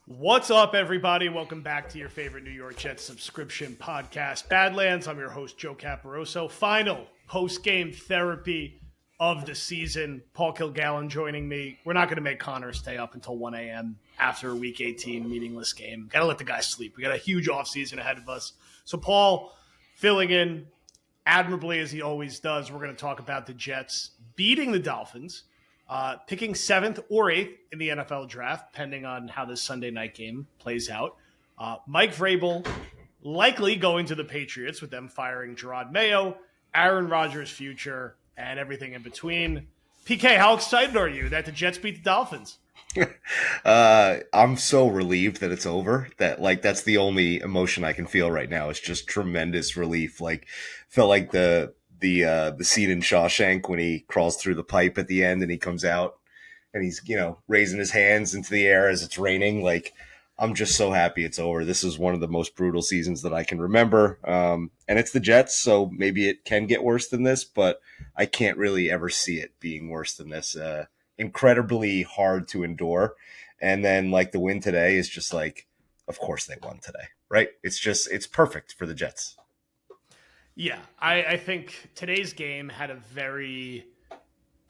What's up, everybody? Welcome back to your favorite New York Jets subscription podcast, Badlands. I'm your host, Joe Caporoso. Final post-game therapy of the season. Paul Kilgallen joining me. We're not going to make Connor stay up until 1 a.m. after a Week 18 meaningless game. Got to let the guy sleep. We got a huge offseason ahead of us. So Paul filling in admirably as he always does. We're going to talk about the Jets beating the Dolphins, picking 7th or 8th in the NFL draft, depending on how this Sunday night game plays out. Mike Vrabel likely going to the Patriots with them firing Gerard Mayo, Aaron Rodgers' future, and everything in between. PK, how excited are you that the Jets beat the Dolphins? I'm so relieved that it's over. That's the only emotion I can feel right now. It's just tremendous relief. Felt like the scene in Shawshank when he crawls through the pipe at the end and he comes out and he's raising his hands into the air as it's raining. I'm just so happy it's over. This is one of the most brutal seasons that I can remember. And it's the Jets, so maybe it can get worse than this, but I can't really ever see it being worse than this. Incredibly hard to endure. And then the win today is just of course they won today, right? It's perfect for the Jets. Yeah, I think today's game had a very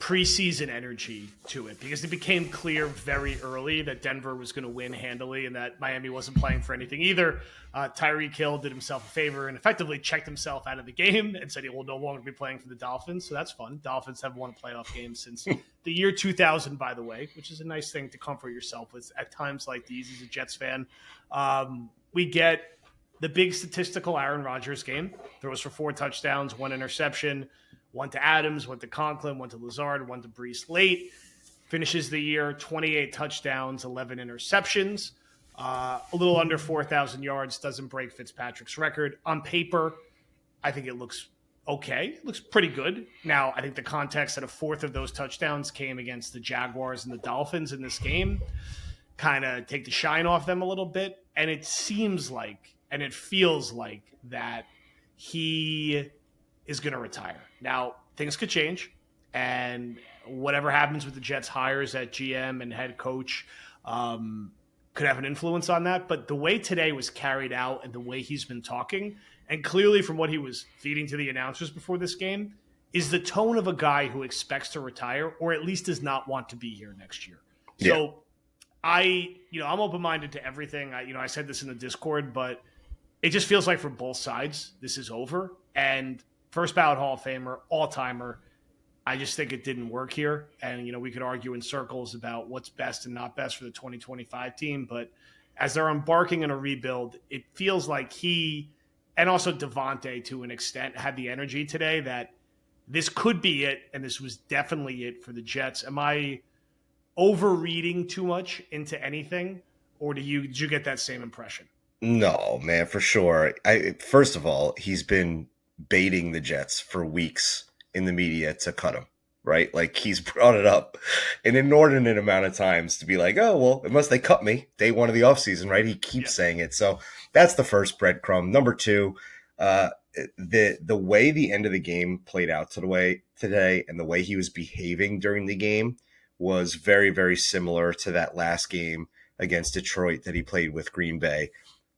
preseason energy to it because it became clear very early that Denver was going to win handily and that Miami wasn't playing for anything either. Tyreek Hill did himself a favor and effectively checked himself out of the game and said he will no longer be playing for the Dolphins. So that's fun. Dolphins have won a playoff game since the year 2000, by the way, which is a nice thing to comfort yourself with at times like these as a Jets fan. We get the big statistical Aaron Rodgers game. Throws for 4 touchdowns, 1 interception, 1 to Adams, 1 to Conklin, 1 to Lazard, 1 to Brees late. Finishes the year 28 touchdowns, 11 interceptions, a little under 4,000 yards. Doesn't break Fitzpatrick's record. On paper, I think it looks okay. It looks pretty good. Now, I think the context that a fourth of those touchdowns came against the Jaguars and the Dolphins in this game kind of take the shine off them a little bit. And it seems like, and it feels like that he is going to retire. Now, things could change, and whatever happens with the Jets' hires at GM and head coach could have an influence on that. But the way today was carried out and the way he's been talking, and clearly from what he was feeding to the announcers before this game, is the tone of a guy who expects to retire or at least does not want to be here next year. Yeah. So I'm open-minded to everything. I said this in the Discord, but it just feels like for both sides, this is over. And first ballot Hall of Famer, all-timer. I just think it didn't work here. And, we could argue in circles about what's best and not best for the 2025 team. But as they're embarking in a rebuild, it feels like he and also Devontae, to an extent, had the energy today that this could be it. And this was definitely it for the Jets. Am I overreading too much into anything? Or did you get that same impression? No, man, for sure. First of all, he's been baiting the Jets for weeks in the media to cut him, right? He's brought it up an inordinate amount of times to be like, oh, well, unless they cut me day one of the offseason, right? He keeps saying it. So that's the first breadcrumb. Number 2, the way the end of the game played out today and the way he was behaving during the game was very, very similar to that last game against Detroit that he played with Green Bay.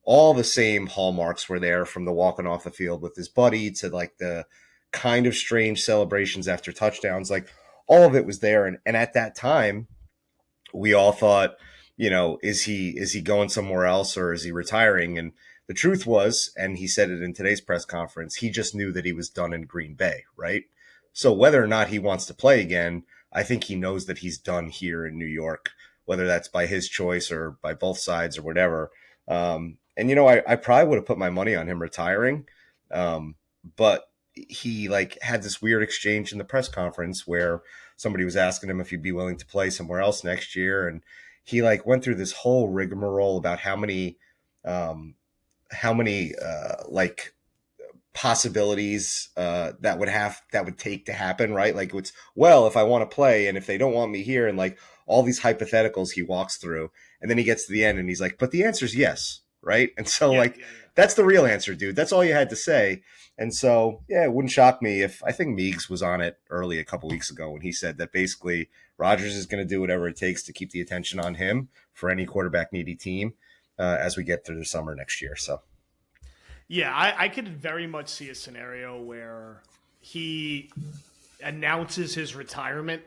All the same hallmarks were there, from the walking off the field with his buddy to the kind of strange celebrations after touchdowns. All of it was there. And at that time, we all thought, is he going somewhere else or is he retiring? And the truth was, and he said it in today's press conference, he just knew that he was done in Green Bay, right? So whether or not he wants to play again, I think he knows that he's done here in New York, whether that's by his choice or by both sides or whatever. And, I probably would have put my money on him retiring. But he had this weird exchange in the press conference where somebody was asking him if he'd be willing to play somewhere else next year. And he went through this whole rigmarole about how many possibilities that would take to happen, right? It's, well, if I want to play and if they don't want me here, and all these hypotheticals he walks through, and then he gets to the end and he's like, but the answer is yes, right? And so that's the real answer, dude. That's all you had to say. And so, yeah, it wouldn't shock me if, I think Meigs was on it early a couple weeks ago when he said that basically Rodgers is going to do whatever it takes to keep the attention on him for any quarterback needy team as we get through the summer next year. So, Yeah, I could very much see a scenario where he announces his retirement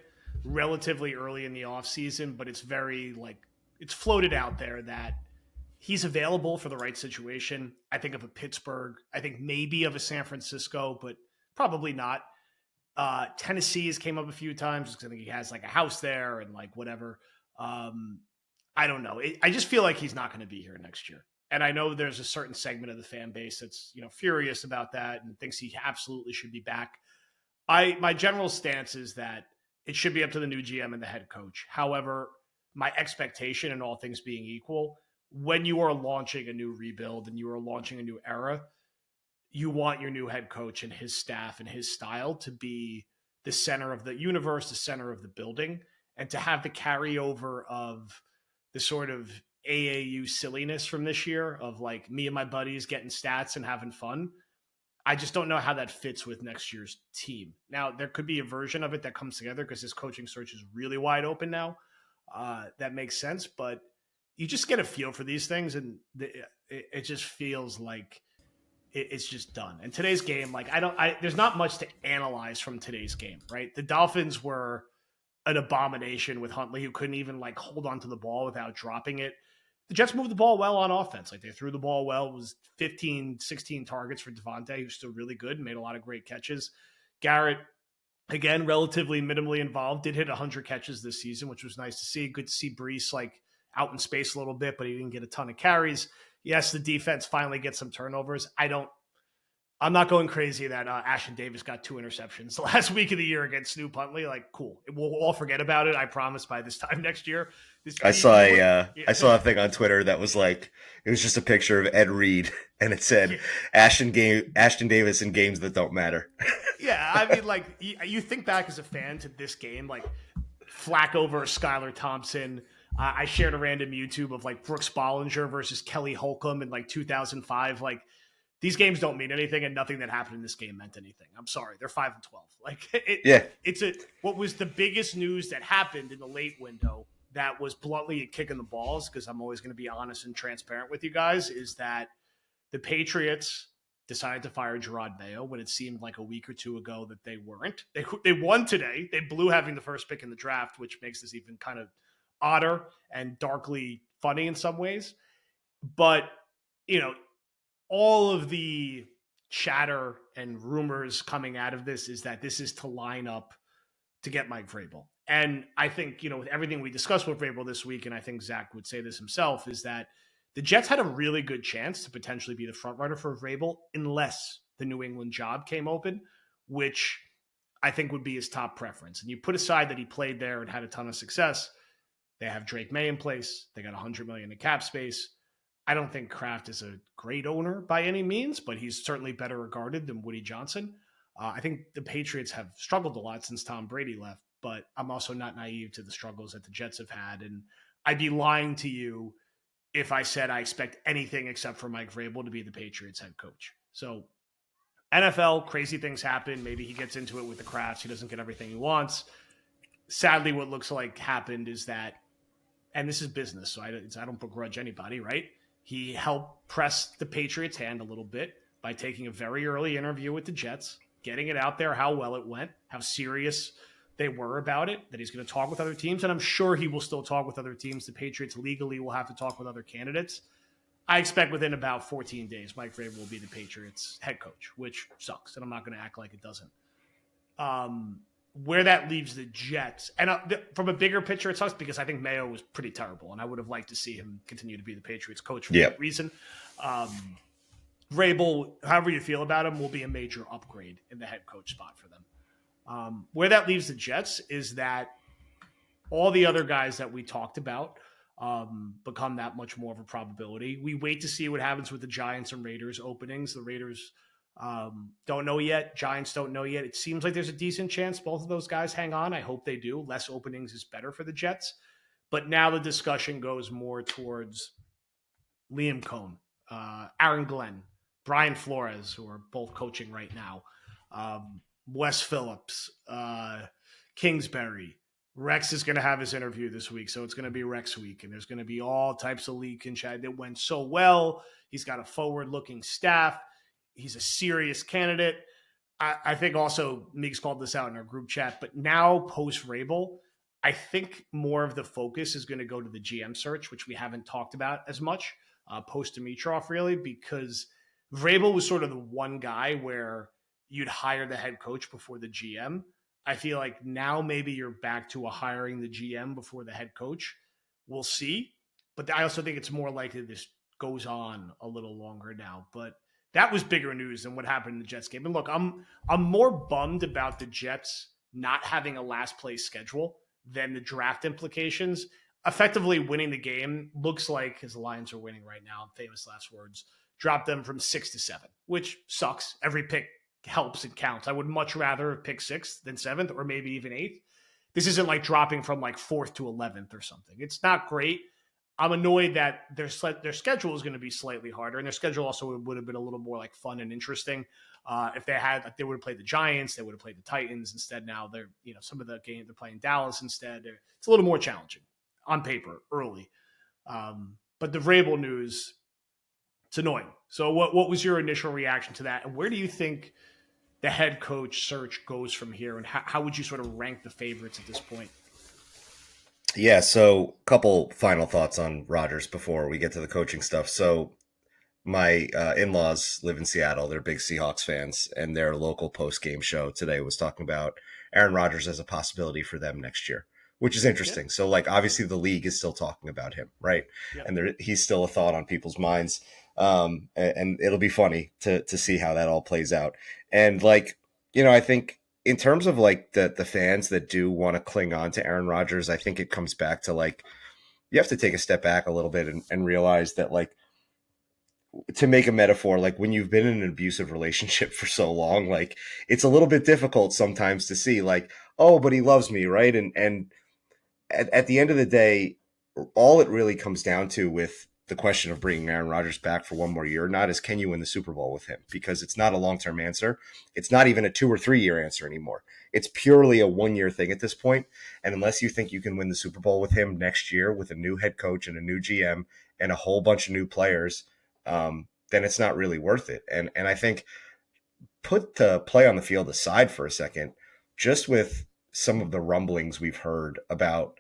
relatively early in the offseason, but it's very like it's floated out there that he's available for the right situation. I think of a Pittsburgh, I think maybe of a San Francisco, but probably not. Tennessee has came up a few times because I think he has like a house there and like whatever. I don't know. I just feel like he's not going to be here next year. And I know there's a certain segment of the fan base that's furious about that and thinks he absolutely should be back. My general stance is that it should be up to the new GM and the head coach. However, my expectation, and all things being equal, when you are launching a new rebuild and you are launching a new era, you want your new head coach and his staff and his style to be the center of the universe, the center of the building, and to have the carryover of the sort of AAU silliness from this year of like me and my buddies getting stats and having fun. I just don't know how that fits with next year's team. Now, there could be a version of it that comes together because his coaching search is really wide open now. That makes sense, but you just get a feel for these things, and it just feels like it's just done. And today's game, like there's not much to analyze from today's game, right? The Dolphins were an abomination with Huntley, who couldn't even like hold onto the ball without dropping it. The Jets moved the ball well on offense. Like they threw the ball well. It was 15, 16 targets for Devontae, who's still really good and made a lot of great catches. Garrett, again, relatively minimally involved, did hit 100 catches this season, which was nice to see. Good to see Brees like out in space a little bit, but he didn't get a ton of carries. Yes, the defense finally gets some turnovers. I'm not going crazy that Ashton Davis got 2 interceptions the last week of the year against Snoop Huntley. Like, cool. We'll all forget about it. I promise by this time next year. I saw a thing on Twitter that was like, it was just a picture of Ed Reed and it said Ashton Davis in games that don't matter. Yeah. I mean, like you think back as a fan to this game, like Flacco versus Skylar Thompson. I shared a random YouTube of like Brooks Bollinger versus Kelly Holcomb in like 2005. Like, these games don't mean anything, and nothing that happened in this game meant anything. I'm sorry, they're 5-12. Like what was the biggest news that happened in the late window that was bluntly a kick in the balls, because I'm always going to be honest and transparent with you guys, is that the Patriots decided to fire Gerard Mayo when it seemed like a week or two ago that they weren't. They won today. They blew having the first pick in the draft, which makes this even kind of odder and darkly funny in some ways. But all of the chatter and rumors coming out of this is that this is to line up to get Mike Vrabel. And I think, with everything we discussed with Vrabel this week, and I think Zach would say this himself, is that the Jets had a really good chance to potentially be the front runner for Vrabel unless the New England job came open, which I think would be his top preference. And you put aside that he played there and had a ton of success. They have Drake May in place. They got $100 million in cap space. I don't think Kraft is a great owner by any means, but he's certainly better regarded than Woody Johnson. I think the Patriots have struggled a lot since Tom Brady left, but I'm also not naive to the struggles that the Jets have had. And I'd be lying to you if I said I expect anything except for Mike Vrabel to be the Patriots head coach. So NFL, crazy things happen. Maybe he gets into it with the Krafts. He doesn't get everything he wants. Sadly, what looks like happened is that, and this is business, so I don't begrudge anybody, right? He helped press the Patriots' hand a little bit by taking a very early interview with the Jets, getting it out there how well it went, how serious they were about it, that he's going to talk with other teams. And I'm sure he will still talk with other teams. The Patriots legally will have to talk with other candidates. I expect within about 14 days, Mike Vrabel will be the Patriots head coach, which sucks. And I'm not going to act like it doesn't. Where that leaves the Jets, and from a bigger picture, it sucks because I think Mayo was pretty terrible, and I would have liked to see him continue to be the Patriots coach for that reason. Vrabel, however you feel about him, will be a major upgrade in the head coach spot for them. Where that leaves the Jets is that all the other guys that we talked about become that much more of a probability. We wait to see what happens with the Giants and Raiders openings. The Raiders don't know yet. Giants don't know yet. It seems like there's a decent chance both of those guys hang on. I hope they do. Less openings is better for the Jets. But now the discussion goes more towards Liam Cohn, Aaron Glenn, Brian Flores, who are both coaching right now, Wes Phillips, Kingsbury, Rex is going to have his interview this week, so it's going to be Rex week, and there's going to be all types of leak and chat. It went so well. He's got a forward-looking staff. He's a serious candidate. I think also Meeks called this out in our group chat, but now post Vrabel, I think more of the focus is going to go to the GM search, which we haven't talked about as much post Dimitrov, really, because Vrabel was sort of the one guy where you'd hire the head coach before the GM. I feel like now maybe you're back to a hiring the GM before the head coach. We'll see. But I also think it's more likely this goes on a little longer now. But that was bigger news than what happened in the Jets game. And look, I'm more bummed about the Jets not having a last place schedule than the draft implications. Effectively winning the game looks like, as the Lions are winning right now, famous last words, drop them from 6-7, which sucks. Every pick helps and counts. I would much rather pick 6th than 7th or maybe even 8th. This isn't like dropping from like 4th to 11th or something. It's not great. I'm annoyed that their schedule is going to be slightly harder, and their schedule also would have been a little more like fun and interesting. If they would have played the Giants, they would have played the Titans instead. Now they're some of the games they're playing Dallas instead. It's a little more challenging on paper early. But the Vrabel news, it's annoying. So what was your initial reaction to that, and where do you think the head coach search goes from here, and how would you sort of rank the favorites at this point? Yeah, so a couple final thoughts on Rodgers before we get to the coaching stuff. So my in-laws live in Seattle. They're big Seahawks fans, and their local post-game show today was talking about Aaron Rodgers as a possibility for them next year, which is interesting. Yeah. So, like, obviously the league is still talking about him, right? Yeah. And he's still a thought on people's minds. And it'll be funny to see how that all plays out. And, like, I think in terms of like the fans that do want to cling on to Aaron Rodgers, I think it comes back to like, you have to take a step back a little bit and realize that, like, to make a metaphor, like when you've been in an abusive relationship for so long, like it's a little bit difficult sometimes to see like, oh, but he loves me. Right. And at the end of the day, all it really comes down to with the question of bringing Aaron Rodgers back for one more year or not is, can you win the Super Bowl with him? Because it's not a long-term answer. It's not even a 2 or 3 year answer anymore. It's purely a 1 year thing at this point. And unless you think you can win the Super Bowl with him next year with a new head coach and a new GM and a whole bunch of new players, then it's not really worth it. And I think, put the play on the field aside for a second, just with some of the rumblings we've heard about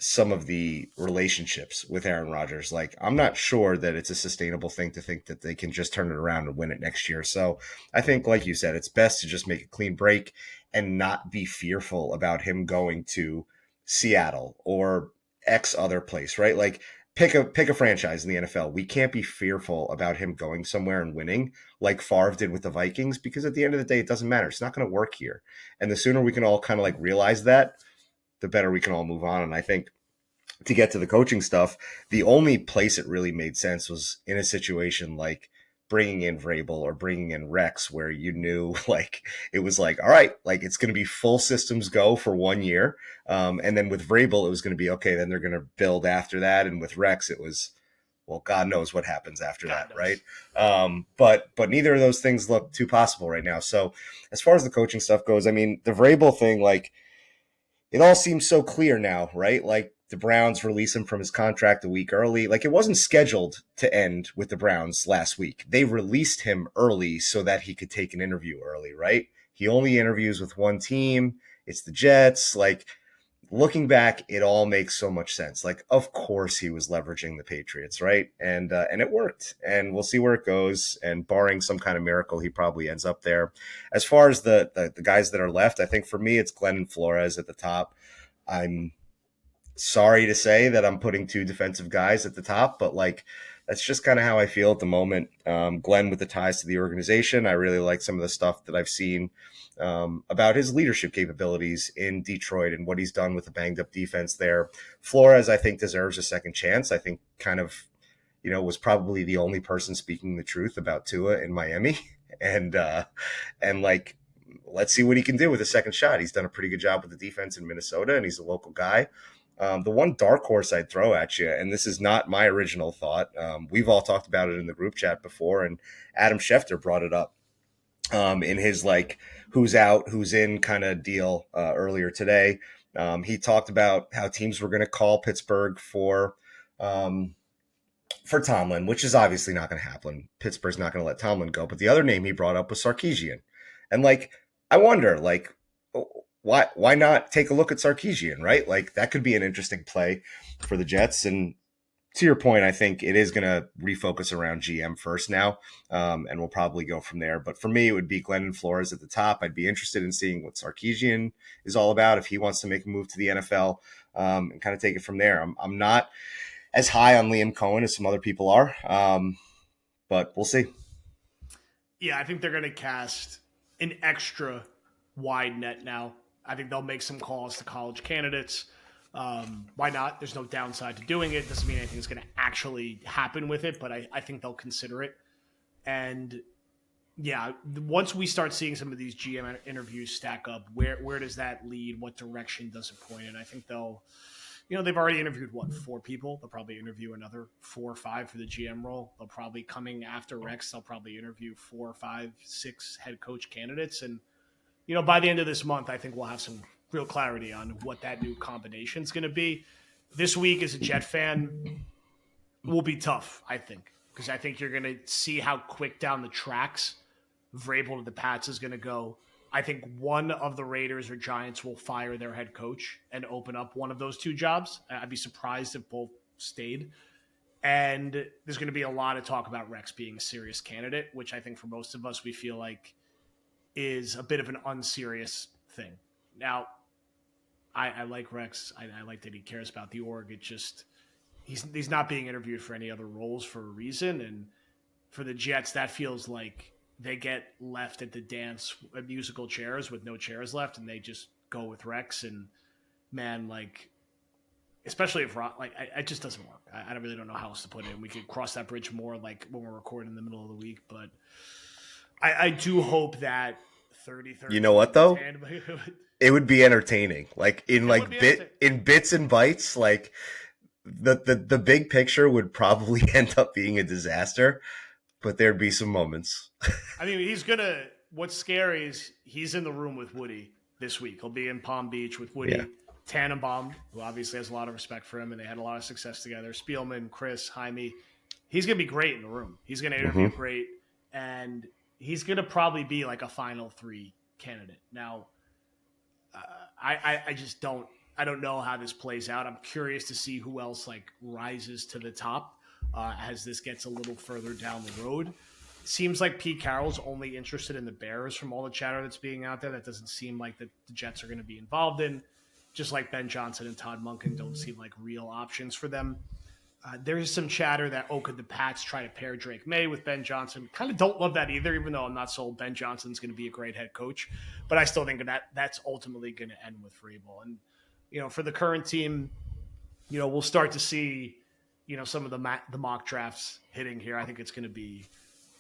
some of the relationships with Aaron Rodgers, like, I'm not sure that it's a sustainable thing to think that they can just turn it around and win it next year. So I think, like you said, it's best to just make a clean break and not be fearful about him going to Seattle or X other place, right? Like, pick a franchise in the NFL. We can't be fearful about him going somewhere and winning like Favre did with the Vikings, because at the end of the day, it doesn't matter. It's not going to work here. And the sooner we can all kind of like realize that, the better we can all move on. And I think, to get to the coaching stuff, the only place it really made sense was in a situation like bringing in Vrabel or bringing in Rex, where you knew, like, it was like, all right, like, it's going to be full systems go for 1 year. And then with Vrabel, it was going to be, okay, then they're going to build after that. And with Rex, it was, well, God knows what happens after that, right? But neither of those things look too possible right now. So as far as the coaching stuff goes, I mean, the Vrabel thing, like, it all seems so clear now, right? Like, the Browns release him from his contract a week early. Like, it wasn't scheduled to end with the Browns last week. They released him early so that he could take an interview early, right? He only interviews with one team. It's the Jets. Like, looking back, it all makes so much sense. Like, of course he was leveraging the Patriots, right? And it worked. And we'll see where it goes. And barring some kind of miracle, he probably ends up there. As far as the guys that are left, I think for me, it's Glenn and Flores at the top. I'm sorry to say that I'm putting two defensive guys at the top, but like, that's just kind of how I feel at the moment. Glenn, with the ties to the organization, I really like some of the stuff that I've seen about his leadership capabilities in Detroit and what he's done with the banged up defense there. Flores, I think, deserves a second chance. I think kind of, was probably the only person speaking the truth about Tua in Miami. And like, let's see what he can do with a second shot. He's done a pretty good job with the defense in Minnesota, and he's a local guy. The one dark horse I'd throw at you, and this is not my original thought, we've all talked about it in the group chat before, and Adam Schefter brought it up in his, like, who's out, who's in kind of deal earlier today. He talked about how teams were going to call Pittsburgh for Tomlin, which is obviously not going to happen. Pittsburgh's not going to let Tomlin go. But the other name he brought up was Sarkisian. And like, I wonder, like, why not take a look at Sarkisian, right? Like, that could be an interesting play for the Jets. And to your point, I think it is going to refocus around GM first now, and we'll probably go from there. But for me, it would be Glennon Flores at the top. I'd be interested in seeing what Sarkisian is all about if he wants to make a move to the NFL, and kind of take it from there. I'm not as high on Liam Cohen as some other people are, but we'll see. Yeah, I think they're going to cast an extra wide net now. I think they'll make some calls to college candidates. Why not? There's no downside to doing it. Doesn't mean anything's going to actually happen with it, but I think they'll consider it. And yeah, once we start seeing some of these GM interviews stack up, where does that lead? What direction does it point in? I think they'll, they've already interviewed, 4 people. They'll probably interview another 4 or 5 for the GM role. They'll probably, coming after Rex, they'll probably interview 4, 5, 6 head coach candidates. And, by the end of this month, I think we'll have some real clarity on what that new combination is going to be. This week, as a Jet fan, will be tough, I think, because I think you're going to see how quick down the tracks Vrabel to the Pats is going to go. I think one of the Raiders or Giants will fire their head coach and open up one of those 2 jobs. I'd be surprised if both stayed. And there's going to be a lot of talk about Rex being a serious candidate, which I think for most of us, we feel like is a bit of an unserious thing. Now, I like Rex. I like that he cares about the org. It just, he's not being interviewed for any other roles for a reason. And for the Jets, that feels like they get left at the dance at musical chairs with no chairs left, and they just go with Rex. And man, like, especially if it just doesn't work. I really don't know how else to put it. And we could cross that bridge more like when we're recording in the middle of the week, but I do hope that 30. You know what though? It would be entertaining. Like in bits and bytes, like the big picture would probably end up being a disaster, but there'd be some moments. I mean, what's scary is he's in the room with Woody this week. He'll be in Palm Beach with Woody, Tannenbaum, who obviously has a lot of respect for him, and they had a lot of success together. Spielman, Chris, Jaime. He's going to be great in the room. He's going to interview great, and he's going to probably be like a final 3 candidate. Now, I just don't know how this plays out. I'm curious to see who else like rises to the top as this gets a little further down the road. It seems like Pete Carroll's only interested in the Bears from all the chatter that's being out there. That doesn't seem like the Jets are going to be involved in. Just like Ben Johnson and Todd Monken don't seem like real options for them. There's some chatter that, could the Pats try to pair Drake May with Ben Johnson? Kind of don't love that either, even though I'm not sold Ben Johnson's going to be a great head coach. But I still think that's ultimately going to end with Vrabel. And, for the current team, we'll start to see, some of the mock drafts hitting here. I think it's going to be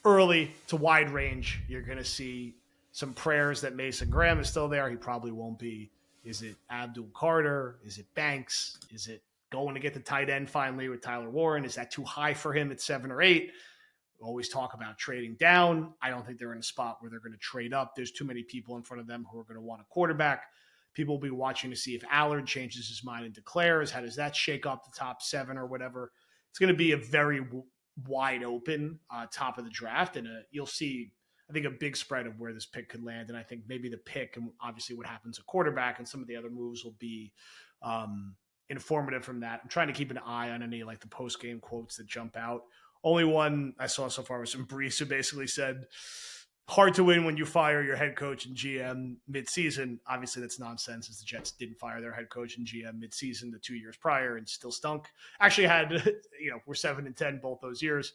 early to wide range. You're going to see some prayers that Mason Graham is still there. He probably won't be. Is it Abdul Carter? Is it Banks? Is it going to get the tight end finally with Tyler Warren? Is that too high for him at 7 or 8? We always talk about trading down. I don't think they're in a spot where they're going to trade up. There's too many people in front of them who are going to want a quarterback. People will be watching to see if Allard changes his mind and declares. How does that shake up the top 7 or whatever? It's going to be a very wide open top of the draft, and you'll see, I think, a big spread of where this pick could land. And I think maybe the pick and obviously what happens at quarterback and some of the other moves will be informative from that. I'm trying to keep an eye on any like the post-game quotes that jump out. Only one I saw so far was from Brees, who basically said, hard to win when you fire your head coach and GM mid-season. Obviously, that's nonsense, as the Jets didn't fire their head coach and GM mid-season the 2 years prior and still stunk. Actually had, we're 7-10 both those years.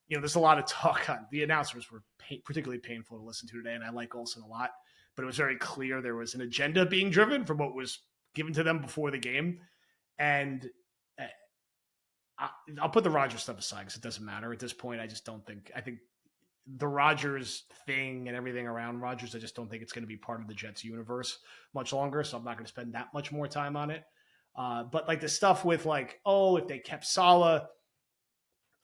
There's a lot of talk on the announcers were particularly painful to listen to today, and I like Olsen a lot, but it was very clear there was an agenda being driven from what was given to them before the game. And I'll put the Rodgers stuff aside because it doesn't matter at this point. I think the Rodgers thing and everything around Rodgers, I just don't think it's going to be part of the Jets universe much longer. So I'm not going to spend that much more time on it. But like the stuff with like, if they kept Saleh,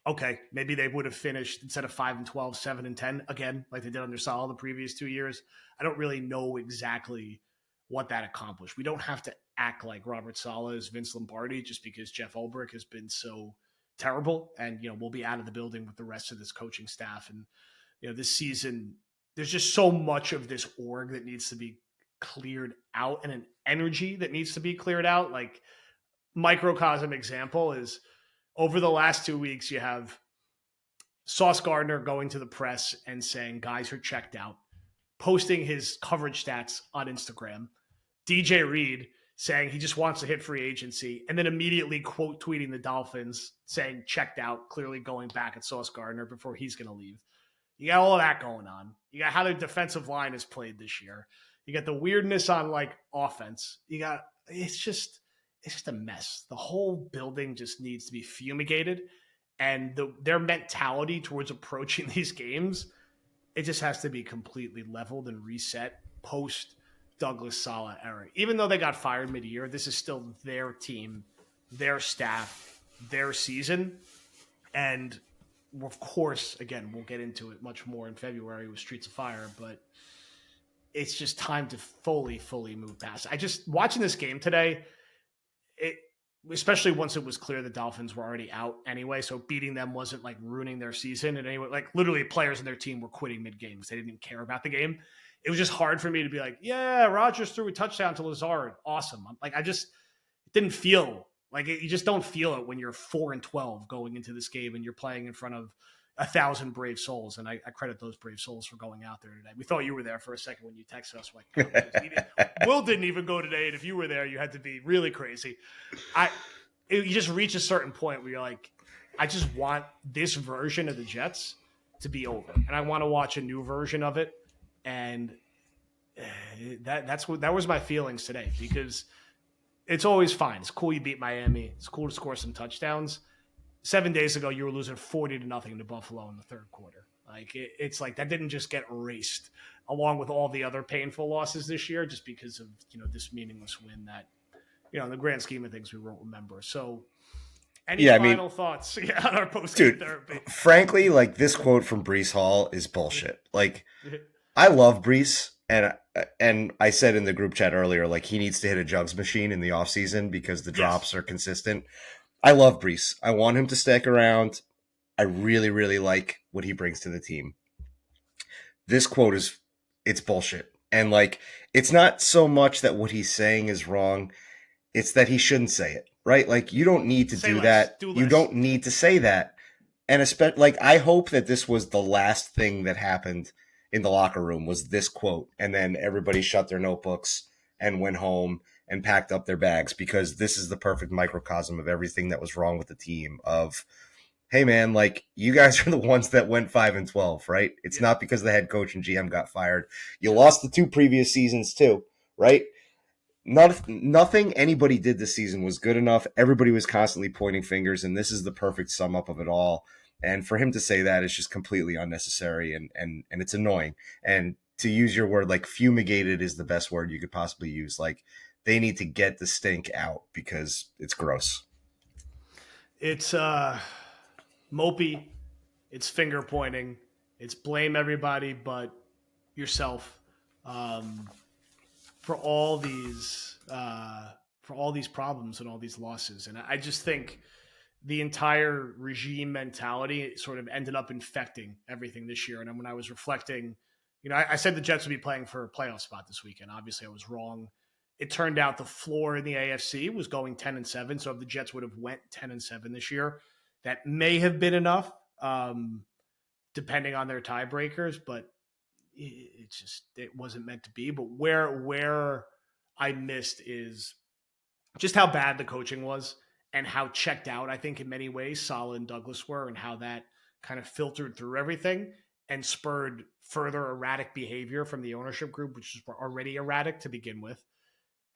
okay, maybe they would have finished instead of 5-12, 7-10 again, like they did under Saleh the previous 2 years. I don't really know exactly what that accomplished. We don't have to act like Robert Saleh is Vince Lombardi just because Jeff Ulbrich has been so terrible, and we'll be out of the building with the rest of this coaching staff. And this season, there's just so much of this org that needs to be cleared out, and an energy that needs to be cleared out. Like, microcosm example is over the last 2 weeks, you have Sauce Gardner going to the press and saying guys are checked out, posting his coverage stats on Instagram. DJ Reed saying he just wants to hit free agency, and then immediately quote tweeting the Dolphins saying checked out, clearly going back at Sauce Gardner before he's going to leave. You got all of that going on. You got how the defensive line is played this year. You got the weirdness on offense. It's just a mess. The whole building just needs to be fumigated. And their mentality towards approaching these games, it just has to be completely leveled and reset post Douglas Saleh era. Even though they got fired mid-year, this is still their team, their staff, their season. And of course, again, we'll get into it much more in February with Streets of Fire, but it's just time to fully move past. Watching this game today, especially once it was clear the Dolphins were already out anyway, so beating them wasn't like ruining their season. And anyway, like literally players in their team were quitting mid-games. They didn't care about the game. It was just hard for me to be like, yeah, Rodgers threw a touchdown to Lazard. Awesome. It didn't feel like it. You just don't feel it when you're 4-12 going into this game and you're playing in front of 1,000 brave souls. And I credit those brave souls for going out there today. We thought you were there for a second when you texted us. Will didn't even go today. And if you were there, you had to be really crazy. You just reach a certain point where you're like, I just want this version of the Jets to be over. And I want to watch a new version of it. And that was my feelings today, because it's always fine. It's cool you beat Miami. It's cool to score some touchdowns. 7 days ago, you were losing 40-0 to Buffalo in the third quarter. Like it's like that didn't just get erased, along with all the other painful losses this year, just because of this meaningless win that in the grand scheme of things we won't remember. So, any final thoughts on our post-game therapy? Frankly, like this quote from Breece Hall is bullshit. Like, I love Breece, and I said in the group chat earlier, like he needs to hit a jugs machine in the offseason because the drops are consistent. I love Breece. I want him to stick around. I really, really like what he brings to the team. This quote it's bullshit. And like, it's not so much that what he's saying is wrong. It's that he shouldn't say it, right? Like, you don't need to do that. You don't need to say that. And especially, like, I hope that this was the last thing that happened in the locker room was this quote. And then everybody shut their notebooks and went home and packed up their bags, because this is the perfect microcosm of everything that was wrong with the team of, hey man, like you guys are the ones that went 5-12, right? It's not because the head coach and GM got fired. You lost the 2 previous seasons too, right? Nothing anybody did this season was good enough. Everybody was constantly pointing fingers, and this is the perfect sum up of it all. And for him to say that is just completely unnecessary, and it's annoying. And to use your word, like fumigated is the best word you could possibly use. Like, they need to get the stink out because it's gross. It's mopey. It's finger pointing. It's blame everybody but yourself for all these problems and all these losses. And I just think the entire regime mentality sort of ended up infecting everything this year. And when I was reflecting, I said the Jets would be playing for a playoff spot this weekend. Obviously, I was wrong. It turned out the floor in the AFC was going 10-7. So if the Jets would have went 10-7 this year, that may have been enough, depending on their tiebreakers. But it wasn't meant to be. But where I missed is just how bad the coaching was and how checked out, I think, in many ways, Saleh and Douglas were, and how that kind of filtered through everything and spurred further erratic behavior from the ownership group, which was already erratic to begin with.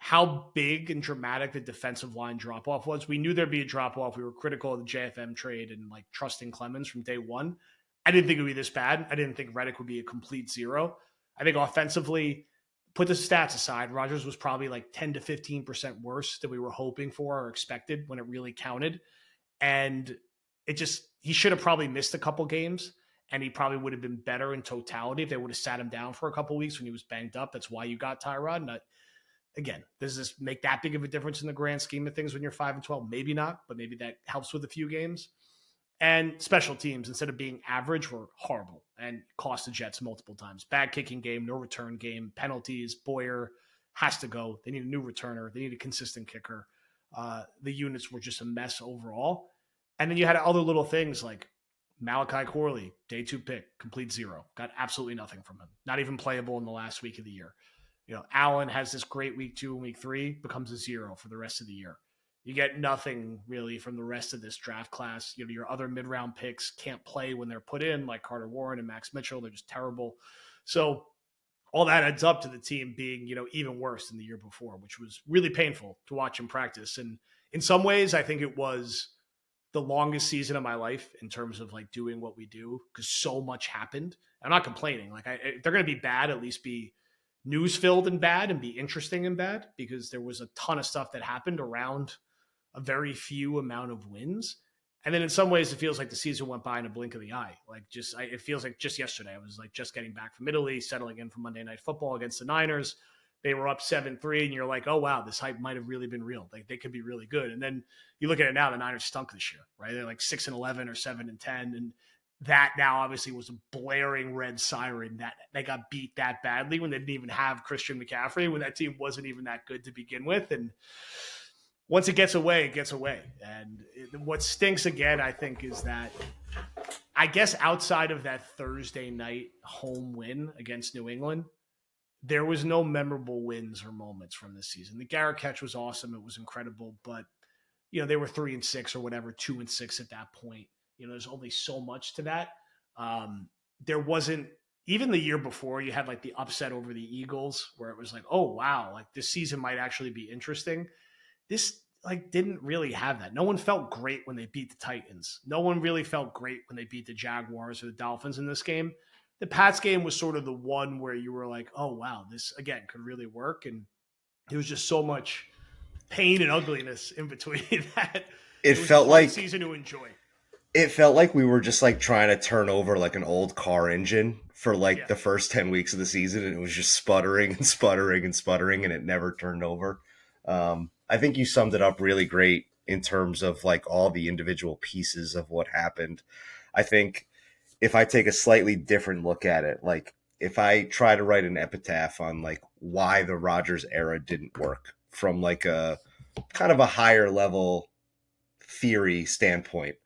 How big and dramatic the defensive line drop-off was. We knew there'd be a drop-off. We were critical of the JFM trade and like trusting Clemens from day one. I didn't think it would be this bad. I didn't think Reddick would be a complete zero. I think offensively, put the stats aside, Rodgers was probably like 10 to 15% worse than we were hoping for or expected when it really counted. And he should have probably missed a couple games, and he probably would have been better in totality if they would have sat him down for a couple weeks when he was banged up. That's why you got Tyrod. again, does this make that big of a difference in the grand scheme of things when you're 5-12? Maybe not, but maybe that helps with a few games. And special teams, instead of being average, were horrible and cost the Jets multiple times. Bad kicking game, no return game, penalties. Boyer has to go. They need a new returner. They need a consistent kicker. The units were just a mess overall. And then you had other little things like Malachi Corley, day 2 pick, complete 0. Got absolutely nothing from him. Not even playable in the last week of the year. Allen has this great week 2 and week 3, becomes a 0 for the rest of the year. You get nothing really from the rest of this draft class. Your other mid-round picks can't play when they're put in, like Carter Warren and Max Mitchell. They're just terrible. So all that adds up to the team being, even worse than the year before, which was really painful to watch him practice. And in some ways, I think it was the longest season of my life in terms of like doing what we do, because so much happened. I'm not complaining. Like if they're going to be bad, at least be news-filled and bad and be interesting and bad, because there was a ton of stuff that happened around a very few amount of wins. And then in some ways, it feels like the season went by in a blink of the eye. Like it feels like just yesterday, I was like just getting back from Italy, settling in for Monday Night Football against the Niners. They were up 7-3, and you're like, oh, wow, this hype might have really been real. Like they could be really good. And then you look at it now, the Niners stunk this year, right? They're like 6-11 or 7-10. And that now obviously was a blaring red siren that they got beat that badly when they didn't even have Christian McCaffrey, when that team wasn't even that good to begin with. And once it gets away, it gets away. And what stinks again, I think, is that I guess outside of that Thursday night home win against New England, there was no memorable wins or moments from this season. The Garrett catch was awesome. It was incredible. But, they were 3-6 or whatever, 2-6 at that point. There's only so much to that. There wasn't, even the year before, you had like the upset over the Eagles where it was like, oh, wow, like this season might actually be interesting. This like didn't really have that. No one felt great when they beat the Titans. No one really felt great when they beat the Jaguars or the Dolphins in this game. The Pats game was sort of the one where you were like, oh, wow, this, again, could really work. And there was just so much pain and ugliness in between that. It felt like a season to enjoy. It felt like we were just like trying to turn over like an old car engine for like the first 10 weeks of the season. And it was just sputtering and sputtering and sputtering, and it never turned over. I think you summed it up really great in terms of like all the individual pieces of what happened. I think if I take a slightly different look at it, like if I try to write an epitaph on like why the Rodgers era didn't work from like a kind of a higher level theory standpoint,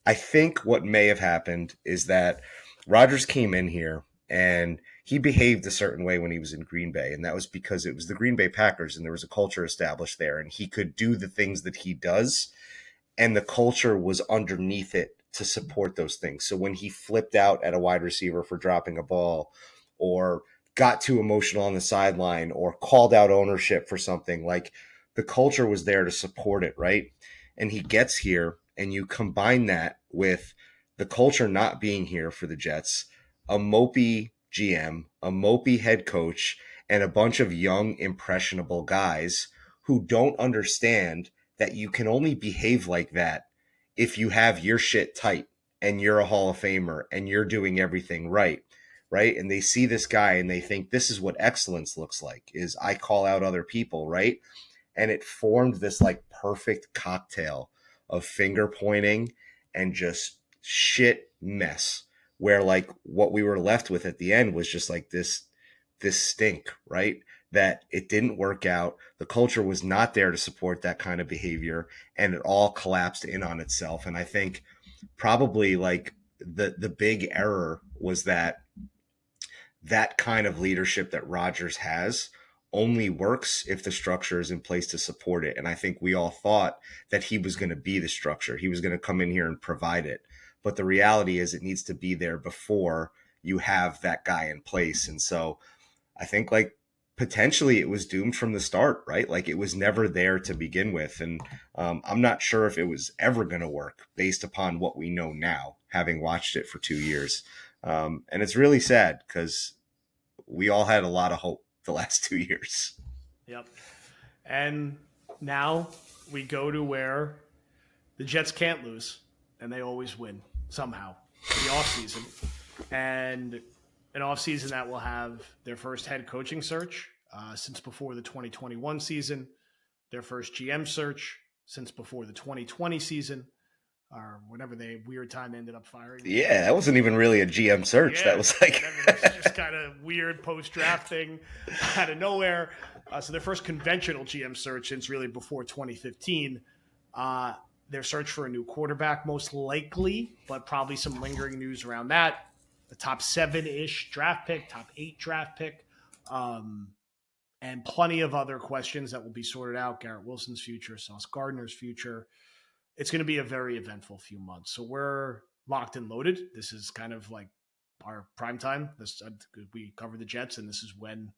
I think what may have happened is that Rodgers came in here and he behaved a certain way when he was in Green Bay. And that was because it was the Green Bay Packers and there was a culture established there, and he could do the things that he does. And the culture was underneath it to support those things. So when he flipped out at a wide receiver for dropping a ball, or got too emotional on the sideline, or called out ownership for something, like the culture was there to support it, right? And he gets here, and you combine that with the culture not being here for the Jets, a mopey GM, a mopey head coach, and a bunch of young, impressionable guys who don't understand that you can only behave like that if you have your shit tight and you're a Hall of Famer and you're doing everything right? And they see this guy and they think this is what excellence looks like, is I call out other people, right? And it formed this like perfect cocktail of finger pointing and just shit mess, where like what we were left with at the end was just like this stink, right? That it didn't work out. The culture was not there to support that kind of behavior, and it all collapsed in on itself. And I think probably like the big error was that kind of leadership that Rodgers has only works if the structure is in place to support it. And I think we all thought that he was going to be the structure. He was going to come in here and provide it. But the reality is it needs to be there before you have that guy in place. And so I think like potentially it was doomed from the start, right? Like it was never there to begin with. And I'm not sure if it was ever going to work based upon what we know now, having watched it for 2 years. And it's really sad because we all had a lot of hope the last 2 years. Yep. And now we go to where the Jets can't lose, and they always win somehow. The offseason. And an offseason that will have their first head coaching search. since before the 2021 season. Their first GM search since before the 2020 season, or whenever weird time ended up firing. Yeah, that wasn't even really a GM search. Yeah, that was like it was just kind of weird post-draft thing out of nowhere. So their first conventional GM search since really before 2015. Their search for a new quarterback, most likely, but probably some lingering news around that. The top 7-ish draft pick, top 8 draft pick, and plenty of other questions that will be sorted out. Garrett Wilson's future, Sauce Gardner's future. It's going to be a very eventful few months. So we're locked and loaded. This is kind of like our prime time. We cover the Jets, and this is when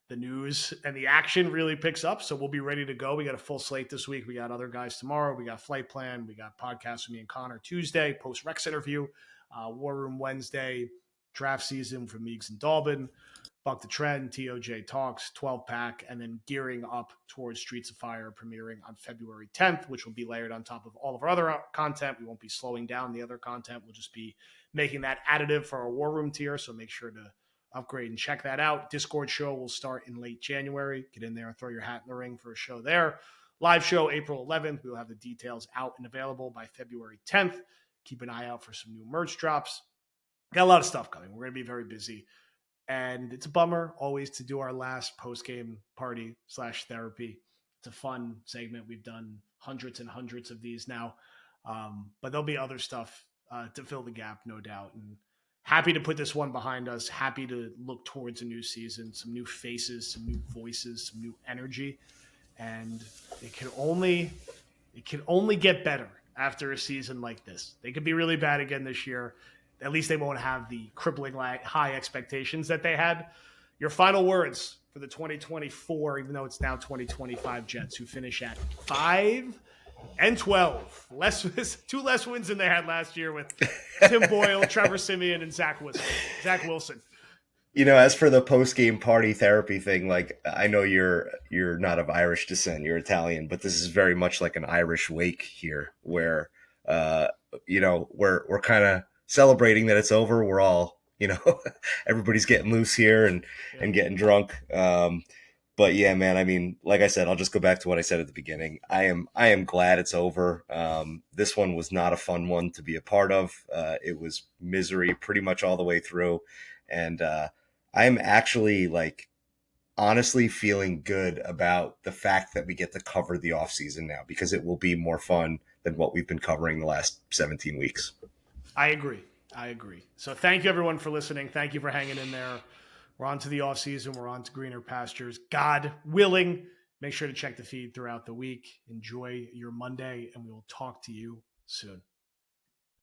the news and the action really picks up. So we'll be ready to go. We got a full slate this week. We got other guys tomorrow. We got Flight Plan. We got podcasts with me and Connor Tuesday, post-Rex interview, War Room Wednesday, draft season from Meeks and Dalbin, Buck the Trend, TOJ Talks, 12-pack, and then gearing up towards Streets of Fire premiering on February 10th, which will be layered on top of all of our other content. We won't be slowing down the other content. We'll just be making that additive for our War Room tier, so make sure to upgrade and check that out. Discord show will start in late January. Get in there and throw your hat in the ring for a show there. Live show April 11th. We'll have the details out and available by February 10th. Keep an eye out for some new merch drops. Got a lot of stuff coming. We're going to be very busy. And it's a bummer always to do our last post-game party / therapy. It's a fun segment. We've done hundreds and hundreds of these now. But there'll be other stuff to fill the gap, no doubt. And happy to put this one behind us. Happy to look towards a new season, some new faces, some new voices, some new energy. And it can only get better after a season like this. They could be really bad again this year. At least they won't have the crippling high expectations that they had. Your final words for the 2024, even though it's now 2025 Jets, who finish at 5-12. Two less wins than they had last year with Tim Boyle, Trevor Siemian, and Zach Wilson. You know, as for the post-game party therapy thing, like, I know you're not of Irish descent, you're Italian, but this is very much like an Irish wake here, where we're kind of celebrating that it's over. We're all, everybody's getting loose here and getting drunk. But yeah, man, I mean, like I said, I'll just go back to what I said at the beginning. I am glad it's over. This one was not a fun one to be a part of. It was misery pretty much all the way through. And I'm actually, like, honestly feeling good about the fact that we get to cover the offseason now, because it will be more fun than what we've been covering the last 17 weeks. I agree. So thank you, everyone, for listening. Thank you for hanging in there. We're on to the offseason. We're on to greener pastures. God willing, make sure to check the feed throughout the week. Enjoy your Monday, and we will talk to you soon.